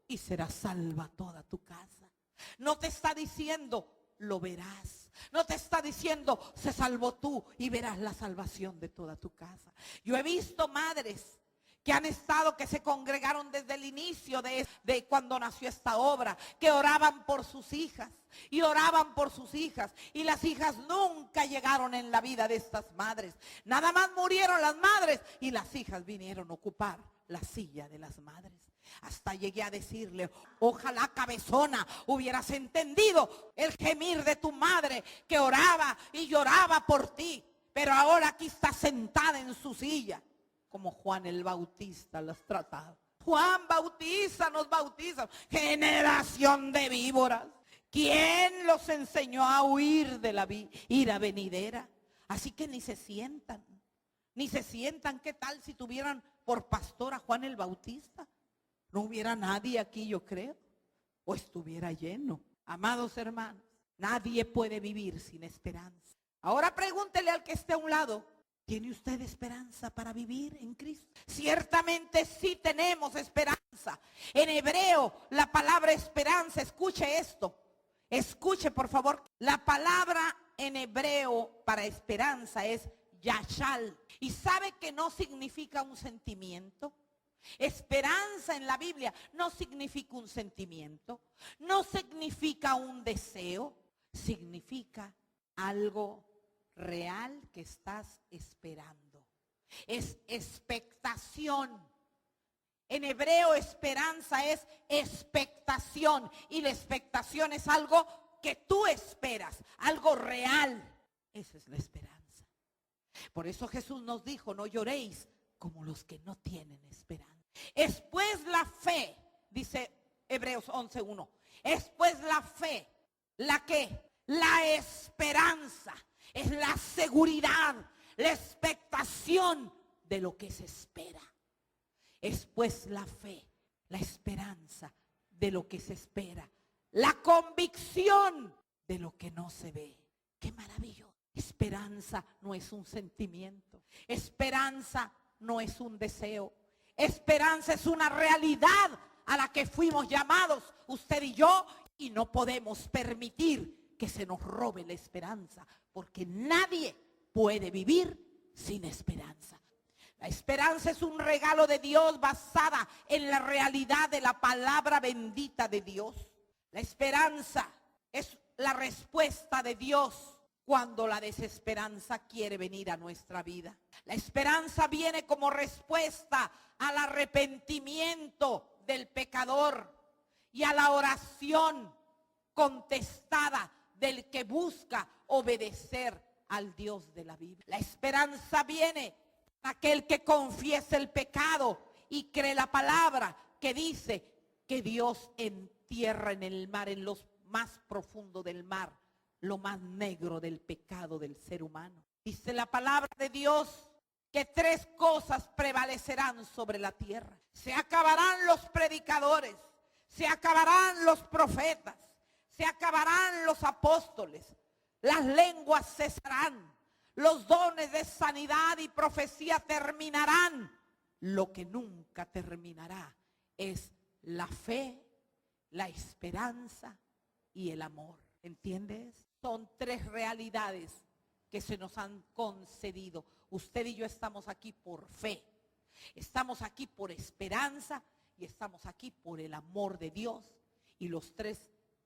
Y será salva toda tu casa. No te está diciendo, lo verás. No te está diciendo, se salvó tú y verás la salvación de toda tu casa. Yo he visto madres que han estado, que se congregaron desde el inicio de cuando nació esta obra, que oraban por sus hijas y oraban por sus hijas. Y las hijas nunca llegaron en la vida de estas madres. Nada más murieron las madres y las hijas vinieron a ocupar la silla de las madres. Hasta llegué a decirle, ojalá cabezona hubieras entendido el gemir de tu madre que oraba y lloraba por ti. Pero ahora aquí está sentada en su silla, como Juan el Bautista las trataba. Juan bautiza, nos bautiza. Generación de víboras. ¿Quién los enseñó a huir de la ira venidera? Así que ni se sientan. Ni se sientan. ¿Qué tal si tuvieran por pastor a Juan el Bautista? No hubiera nadie aquí, yo creo, o estuviera lleno. Amados hermanos, nadie puede vivir sin esperanza. Ahora pregúntele al que esté a un lado, ¿tiene usted esperanza para vivir en Cristo? Ciertamente sí tenemos esperanza. En hebreo, la palabra esperanza, escuche esto, escuche por favor. La palabra en hebreo para esperanza es yashal. ¿Y sabe que no significa un sentimiento? Esperanza en la Biblia no significa un sentimiento, no significa un deseo, significa algo real que estás esperando. Es expectación. En hebreo, esperanza es expectación, y la expectación es algo que tú esperas, algo real. Esa es la esperanza. Por eso Jesús nos dijo: no lloréis como los que no tienen esperanza. Es pues la fe, dice Hebreos 11:1. Es pues la fe, ¿la qué? La esperanza. Es la seguridad, la expectación de lo que se espera. Es pues la fe, la esperanza de lo que se espera, la convicción de lo que no se ve. ¡Qué maravilloso! Esperanza no es un sentimiento. Esperanza no es un deseo. Esperanza es una realidad a la que fuimos llamados usted y yo, y no podemos permitir que se nos robe la esperanza, porque nadie puede vivir sin esperanza. La esperanza es un regalo de Dios basada en la realidad de la palabra bendita de Dios. La esperanza es la respuesta de Dios cuando la desesperanza quiere venir a nuestra vida. La esperanza viene como respuesta al arrepentimiento del pecador y a la oración contestada del que busca obedecer al Dios de la Biblia. La esperanza viene a aquel que confiesa el pecado y cree la palabra que dice que Dios entierra en el mar, en lo más profundo del mar, lo más negro del pecado del ser humano. Dice la palabra de Dios que 3 cosas prevalecerán sobre la tierra. Se acabarán los predicadores, se acabarán los profetas, se acabarán los apóstoles, las lenguas cesarán, los dones de sanidad y profecía terminarán. Lo que nunca terminará es la fe, la esperanza y el amor. ¿Entiendes? Son 3 realidades que se nos han concedido. Usted y yo estamos aquí por fe, estamos aquí por esperanza y estamos aquí por el amor de Dios. Y los 3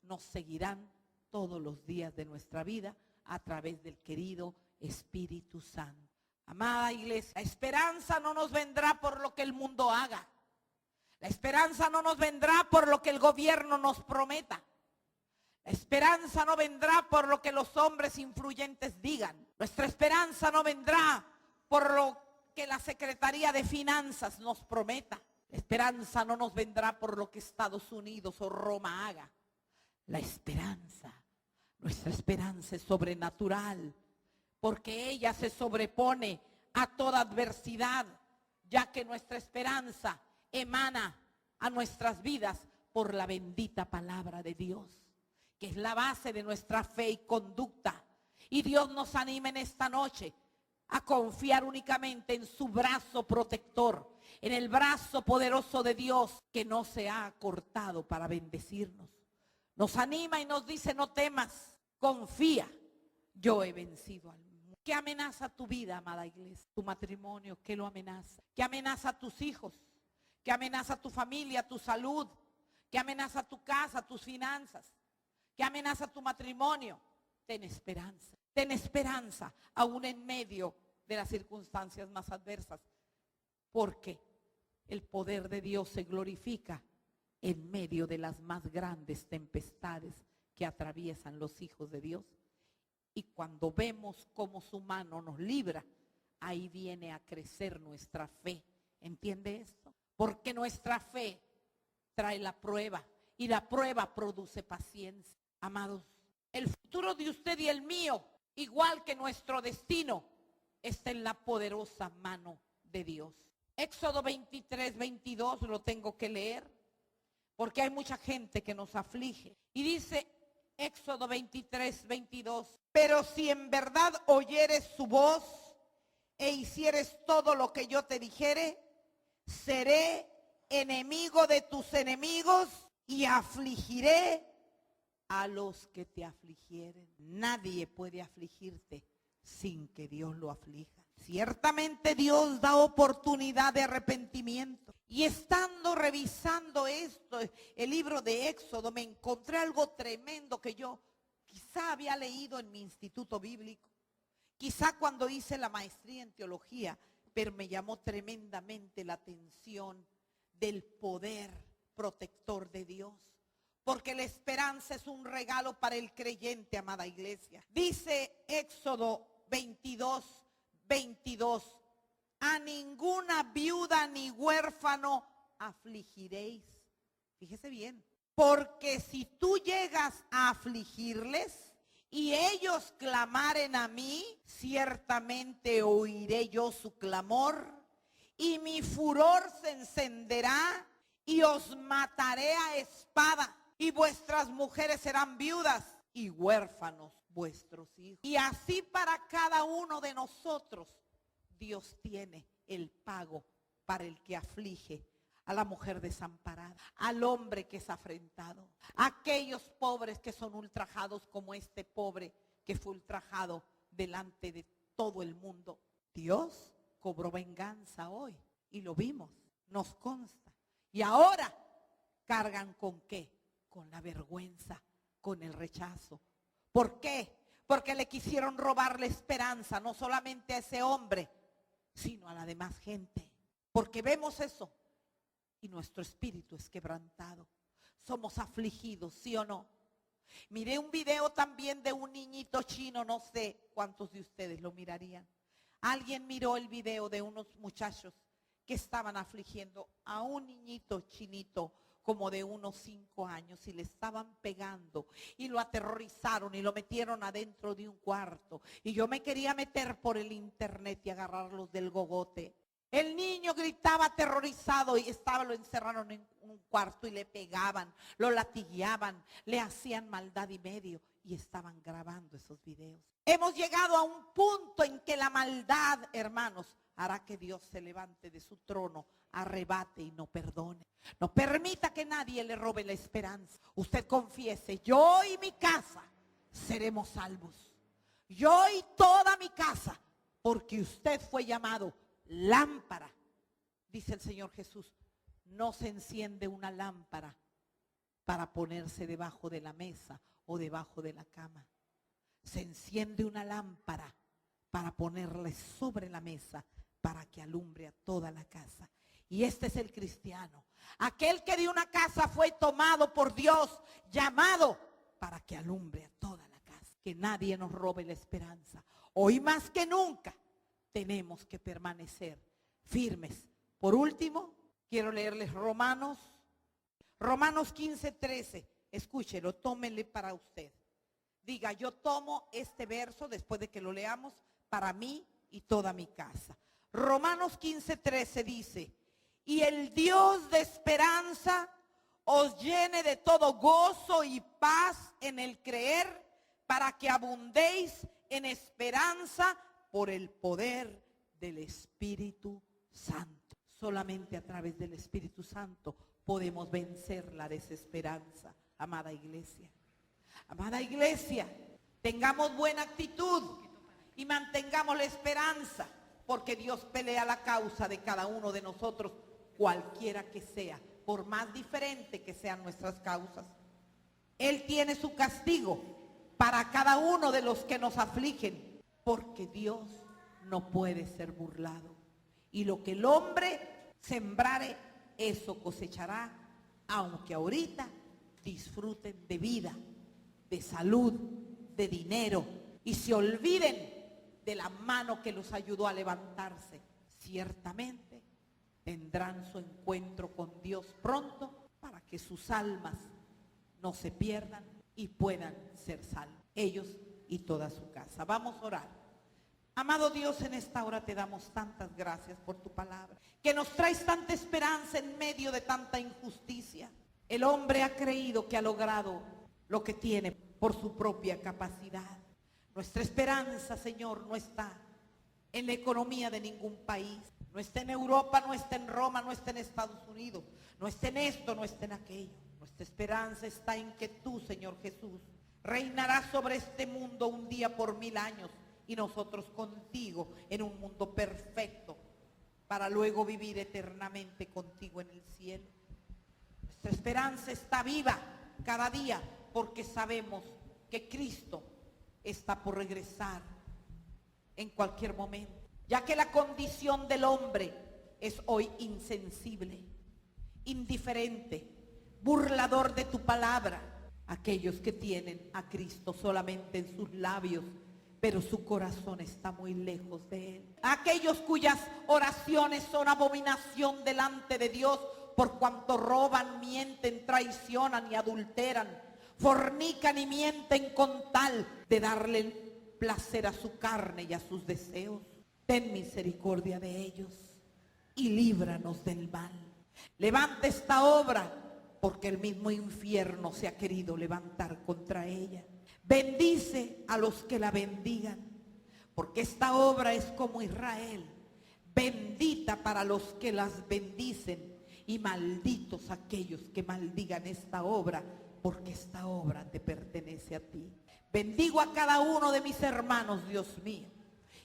nos seguirán todos los días de nuestra vida a través del querido Espíritu Santo. Amada iglesia, la esperanza no nos vendrá por lo que el mundo haga. La esperanza no nos vendrá por lo que el gobierno nos prometa. La esperanza no vendrá por lo que los hombres influyentes digan. Nuestra esperanza no vendrá por lo que la Secretaría de Finanzas nos prometa. La esperanza no nos vendrá por lo que Estados Unidos o Roma haga. La esperanza, nuestra esperanza es sobrenatural, porque ella se sobrepone a toda adversidad, ya que nuestra esperanza emana a nuestras vidas por la bendita palabra de Dios, que es la base de nuestra fe y conducta. Y Dios nos anima en esta noche a confiar únicamente en su brazo protector, en el brazo poderoso de Dios que no se ha acortado para bendecirnos. Nos anima y nos dice: no temas, confía, yo he vencido al mundo. ¿Qué amenaza tu vida, amada iglesia? Tu matrimonio, ¿qué lo amenaza? ¿Qué amenaza a tus hijos? ¿Qué amenaza a tu familia, tu salud? ¿Qué amenaza tu casa, tus finanzas? ¿Qué amenaza tu matrimonio? Ten esperanza. Ten esperanza aún en medio de las circunstancias más adversas, porque el poder de Dios se glorifica en medio de las más grandes tempestades que atraviesan los hijos de Dios. Y cuando vemos cómo su mano nos libra, ahí viene a crecer nuestra fe. ¿Entiende esto? Porque nuestra fe trae la prueba y la prueba produce paciencia. Amados, el futuro de usted y el mío, igual que nuestro destino, está en la poderosa mano de Dios. Éxodo 23:22 lo tengo que leer, porque hay mucha gente que nos aflige. Y dice Éxodo 23:22: pero si en verdad oyeres su voz e hicieres todo lo que yo te dijere, seré enemigo de tus enemigos y afligiré a los que te afligieren. Nadie puede afligirte sin que Dios lo aflija. Ciertamente Dios da oportunidad de arrepentimiento Y estando revisando esto, el libro de Éxodo, me encontré algo tremendo que yo quizá había leído en mi instituto bíblico, quizá cuando hice la maestría en teología, pero me llamó tremendamente la atención del poder protector de Dios. Porque la esperanza es un regalo para el creyente, amada iglesia. Dice Éxodo 22:22. A ninguna viuda ni huérfano afligiréis. Fíjese bien. Porque si tú llegas a afligirles y ellos clamaren a mí, ciertamente oiré yo su clamor y mi furor se encenderá y os mataré a espada. Y vuestras mujeres serán viudas y huérfanos vuestros hijos. Y así para cada uno de nosotros, Dios tiene el pago para el que aflige a la mujer desamparada, al hombre que es afrentado, a aquellos pobres que son ultrajados como este pobre que fue ultrajado delante de todo el mundo. Dios cobró venganza hoy y lo vimos, nos consta. Y ahora cargan ¿con qué? Con la vergüenza, con el rechazo. ¿Por qué? Porque le quisieron robar la esperanza, no solamente a ese hombre, sino a la demás gente. Porque vemos eso y nuestro espíritu es quebrantado. Somos afligidos, ¿sí o no? Miré un video también de un niñito chino, no sé cuántos de ustedes lo mirarían. Alguien miró el video de unos muchachos que estaban afligiendo a un niñito chinito como de unos 5 años y le estaban pegando y lo aterrorizaron y lo metieron adentro de un cuarto. Y yo me quería meter por el internet y agarrarlos del gogote. El niño gritaba aterrorizado y lo encerraron en un cuarto y le pegaban, lo latigueaban, le hacían maldad y medio y estaban grabando esos videos. Hemos llegado a un punto en que la maldad, hermanos, hará que Dios se levante de su trono, arrebate y no perdone. No permita que nadie le robe la esperanza. Usted confiese, yo y mi casa seremos salvos. Yo y toda mi casa, porque usted fue llamado lámpara. Dice el Señor Jesús, no se enciende una lámpara para ponerse debajo de la mesa o debajo de la cama. Se enciende una lámpara para ponerle sobre la mesa para que alumbre a toda la casa. Y este es el cristiano, aquel que de una casa fue tomado por Dios, llamado para que alumbre a toda la casa. Que nadie nos robe la esperanza. Hoy más que nunca tenemos que permanecer firmes. Por último, quiero leerles Romanos 15:13. Escúchelo, tómenle para usted. Diga, yo tomo este verso después de que lo leamos para mí y toda mi casa. Romanos 15:13 dice, y el Dios de esperanza os llene de todo gozo y paz en el creer, para que abundéis en esperanza por el poder del Espíritu Santo. Solamente a través del Espíritu Santo podemos vencer la desesperanza, amada iglesia. Amada iglesia, tengamos buena actitud y mantengamos la esperanza, porque Dios pelea la causa de cada uno de nosotros, cualquiera que sea, por más diferente que sean nuestras causas. Él tiene su castigo para cada uno de los que nos afligen, porque Dios no puede ser burlado. Y lo que el hombre sembrare, eso cosechará, aunque ahorita disfruten de vida, de salud, de dinero, y se olviden de la mano que los ayudó a levantarse. Ciertamente tendrán su encuentro con Dios pronto, para que sus almas no se pierdan y puedan ser salvos, ellos y toda su casa. Vamos a orar. Amado Dios, en esta hora te damos tantas gracias por tu palabra, que nos traes tanta esperanza en medio de tanta injusticia. El hombre ha creído que ha logrado lo que tiene por su propia capacidad. Nuestra esperanza, Señor, no está en la economía de ningún país. No está en Europa, no está en Roma, no está en Estados Unidos. No está en esto, no está en aquello. Nuestra esperanza está en que tú, Señor Jesús, reinarás sobre este mundo un día por 1000 años y nosotros contigo en un mundo perfecto para luego vivir eternamente contigo en el cielo. Nuestra esperanza está viva cada día porque sabemos que Cristo está por regresar en cualquier momento, ya que la condición del hombre es hoy insensible, indiferente, burlador de tu palabra. Aquellos que tienen a Cristo solamente en sus labios, pero su corazón está muy lejos de Él. Aquellos cuyas oraciones son abominación delante de Dios, por cuanto roban, mienten, traicionan y adulteran, fornican y mienten con tal de darle placer a su carne y a sus deseos. Ten misericordia de ellos y líbranos del mal. Levanta esta obra, porque el mismo infierno se ha querido levantar contra ella. Bendice a los que la bendigan, porque esta obra es como Israel, bendita para los que las bendicen, y malditos aquellos que maldigan esta obra, porque esta obra te pertenece a ti. Bendigo a cada uno de mis hermanos, Dios mío,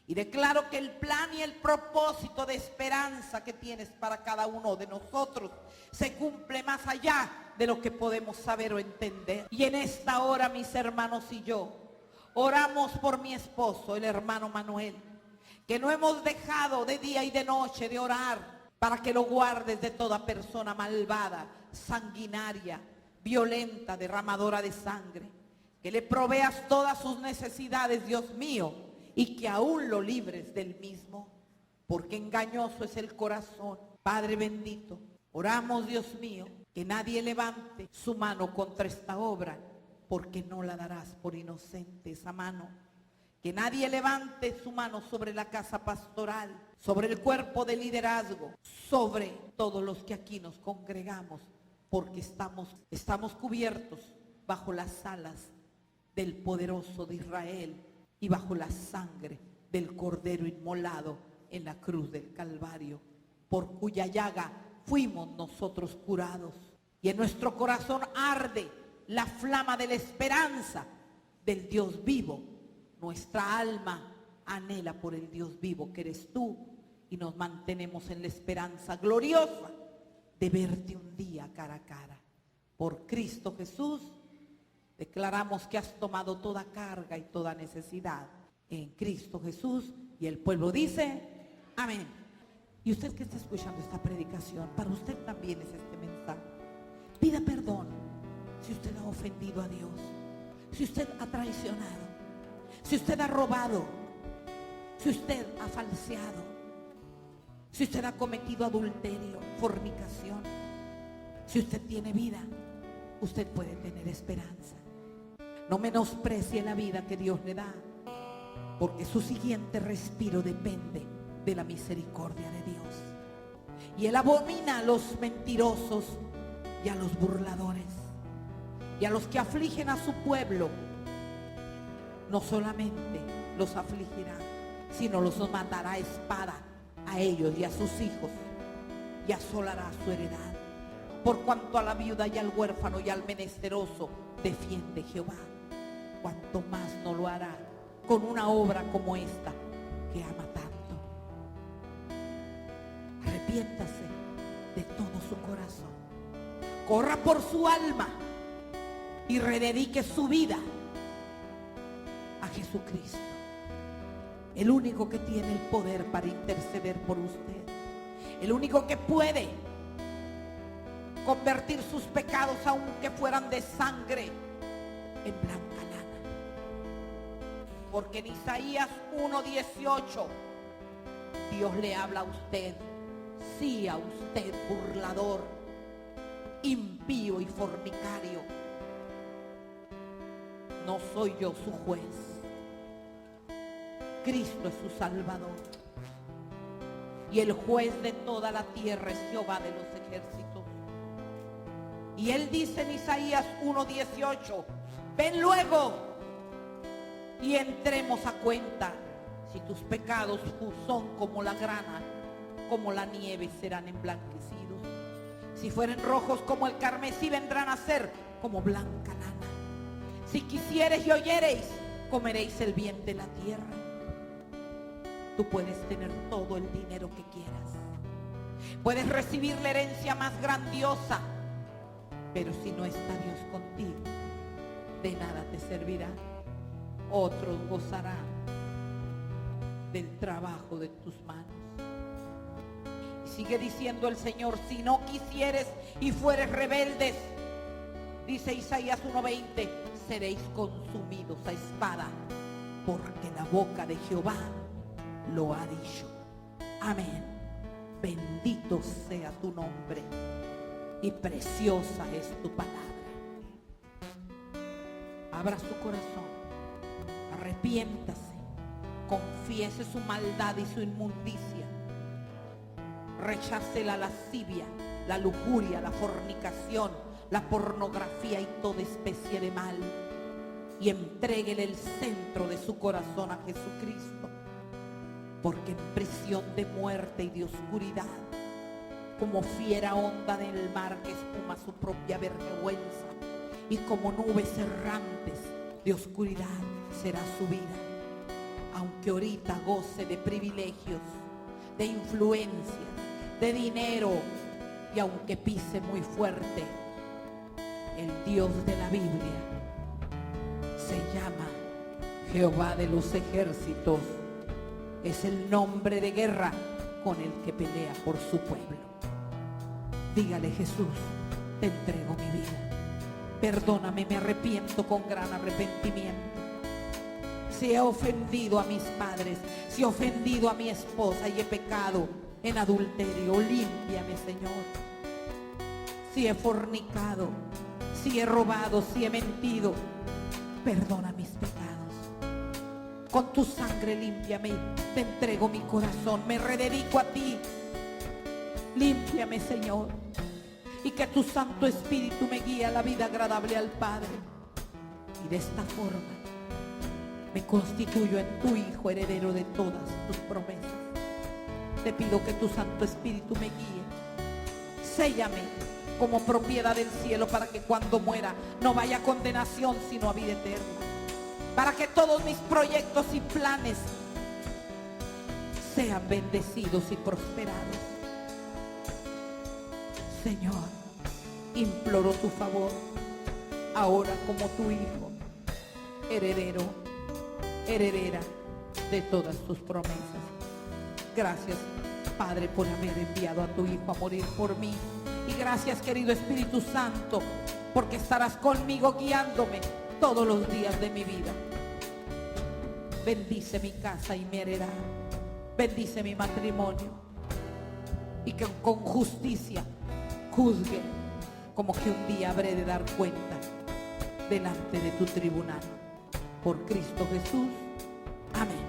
y declaro que el plan y el propósito de esperanza que tienes para cada uno de nosotros se cumple más allá de lo que podemos saber o entender. Y en esta hora, mis hermanos y yo oramos por mi esposo, el hermano Manuel, que no hemos dejado de día y de noche de orar para que lo guardes de toda persona malvada, sanguinaria, violenta, derramadora de sangre, que le proveas todas sus necesidades, Dios mío, y que aún lo libres del mismo, porque engañoso es el corazón. Padre bendito, oramos, Dios mío, que nadie levante su mano contra esta obra, porque no la darás por inocente esa mano. Que nadie levante su mano sobre la casa pastoral, sobre el cuerpo de liderazgo, sobre todos los que aquí nos congregamos, porque estamos cubiertos bajo las alas del poderoso de Israel y bajo la sangre del Cordero inmolado en la cruz del Calvario, por cuya llaga fuimos nosotros curados. Y en nuestro corazón arde la flama de la esperanza del Dios vivo. Nuestra alma anhela por el Dios vivo que eres tú, y nos mantenemos en la esperanza gloriosa de verte un día cara a cara. Por Cristo Jesús declaramos que has tomado toda carga y toda necesidad en Cristo Jesús. Y el pueblo dice amén. Y usted que está escuchando esta predicación, para usted también es este mensaje. Pida perdón si usted ha ofendido a Dios, si usted ha traicionado, si usted ha robado, si usted ha falseado, si usted ha cometido adulterio, fornicación. Si usted tiene vida, usted puede tener esperanza. No menosprecie la vida que Dios le da, porque su siguiente respiro depende de la misericordia de Dios. Y Él abomina a los mentirosos y a los burladores y a los que afligen a su pueblo. No solamente los afligirá, sino los mandará a espada a ellos y a sus hijos, y asolará su heredad. Por cuanto a la viuda y al huérfano y al menesteroso defiende Jehová, cuanto más no lo hará con una obra como esta que ama tanto. Arrepiéntase de todo su corazón, corra por su alma y rededique su vida a Jesucristo, el único que tiene el poder para interceder por usted, el único que puede convertir sus pecados, aunque fueran de sangre, en blanca lana. Porque en Isaías 1:18 Dios le habla a usted, sí, a usted, burlador, impío y fornicario. No soy yo su juez, Cristo es su Salvador, y el juez de toda la tierra es Jehová de los ejércitos. Y Él dice en Isaías 1:18, ven luego y entremos a cuenta. Si tus pecados son como la grana, como la nieve serán emblanquecidos. Si fueren rojos como el carmesí, vendrán a ser como blanca lana. Si quisiereis y oyereis, comeréis el bien de la tierra. Tú puedes tener todo el dinero que quieras, Puedes recibir la herencia más grandiosa, pero si no está Dios contigo, de nada te servirá. Otros gozarán del trabajo de tus manos. Y sigue diciendo el Señor: si no quisieres y fueres rebeldes, dice Isaías 1:20, seréis consumidos a espada, porque la boca de Jehová lo ha dicho. Amén. Bendito sea tu nombre y preciosa es tu palabra. Abra su corazón, arrepiéntase, confiese su maldad y su inmundicia, rechace la lascivia, la lujuria, la fornicación, la pornografía y toda especie de mal, y entréguele el centro de su corazón a Jesucristo, porque en prisión de muerte y de oscuridad, como fiera onda del mar que espuma su propia vergüenza, y como nubes errantes de oscuridad será su vida. Aunque ahorita goce de privilegios, de influencias, de dinero, y aunque pise muy fuerte, el Dios de la Biblia se llama Jehová de los ejércitos. Es el nombre de guerra con el que pelea por su pueblo. Dígale: Jesús, te entrego mi vida. Perdóname, me arrepiento con gran arrepentimiento. Si he ofendido a mis padres, si he ofendido a mi esposa y he pecado en adulterio, límpiame, Señor. Si he fornicado, si he robado, si he mentido, perdona mis pecados. Con tu sangre límpiame, te entrego mi corazón, me rededico a ti. Límpiame, Señor, y que tu Santo Espíritu me guíe a la vida agradable al Padre. Y de esta forma me constituyo en tu Hijo, heredero de todas tus promesas. Te pido que tu Santo Espíritu me guíe. Séllame como propiedad del cielo, para que cuando muera no vaya a condenación, sino a vida eterna. Para que todos mis proyectos y planes sean bendecidos y prosperados. Señor, imploro tu favor ahora como tu Hijo, heredero, heredera de todas tus promesas. Gracias, Padre, por haber enviado a tu Hijo a morir por mí. Y gracias, querido Espíritu Santo, porque estarás conmigo guiándome todos los días de mi vida. Bendice mi casa y mi heredad. Bendice mi matrimonio. Y que con justicia juzgue, como que un día habré de dar cuenta delante de tu tribunal. Por Cristo Jesús. Amén.